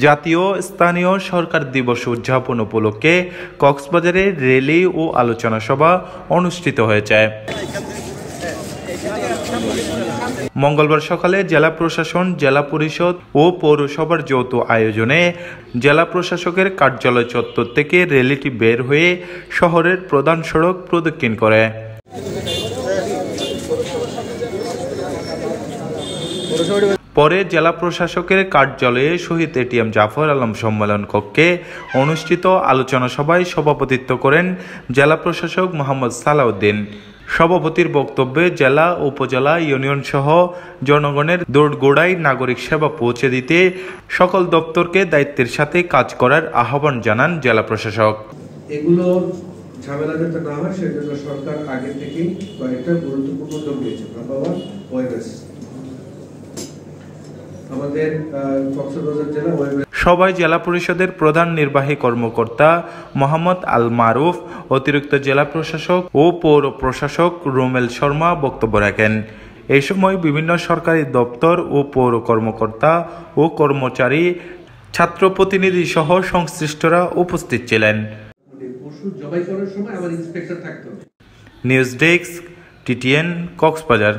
জাতীয় স্থানীয় সরকার দিবস উদযাপন উপলক্ষে কক্সবাজারে র্যালি ও আলোচনা সভা অনুষ্ঠিত হয়েছে। মঙ্গলবার সকালে জেলা প্রশাসন, জেলা পরিষদ ও পৌরসভার যৌথ আয়োজনে জেলা প্রশাসকের কার্যালয় চত্বর থেকে র্যালিটি বের হয়ে শহরের প্রধান সড়ক প্রদক্ষিণ করে। পরে জেলা প্রশাসকের কার্যালয়ে শহীদ এটিএম জাফর আলম সম্মেলন কক্ষে অনুষ্ঠিত আলোচনা সভায় সভাপতিত্ব করেন জেলা প্রশাসক মোহাম্মদ সালাউদ্দিন। সভাপতির বক্তব্যে জেলা, উপজেলা, ইউনিয়ন সহ জনগণের দোরগোড়ায় নাগরিক সেবা পৌঁছে দিতে সকল দপ্তরকে দায়িত্বের সাথে কাজ করার আহ্বান জানান জেলা প্রশাসক। এগুলোর ঝামেলা যাতে না হয় সেজন্য সরকার আগে থেকেই কয়েকটা গুরুত্বপূর্ণ উদ্যোগ নিয়েছে। Number 1, webOS. আমাদের কক্সবাজার জেলা ওয়েবএস সবাই জেলা পরিষদের প্রধান নির্বাহী কর্মকর্তা মোহাম্মদ আল মারুফ, অতিরিক্ত জেলা প্রশাসক ও পৌর প্রশাসক রুমেল শর্মা বক্তব্য রাখেন। এই সময় বিভিন্ন সরকারি দপ্তর ও পৌর কর্মকর্তা ও কর্মচারী, ছাত্র প্রতিনিধি সহ সংশ্লিষ্টরা উপস্থিত ছিলেন। জবাই করার সময় আমার ইন্সপেক্টর থাকতো। News desk, TTN, Cox's Bazar.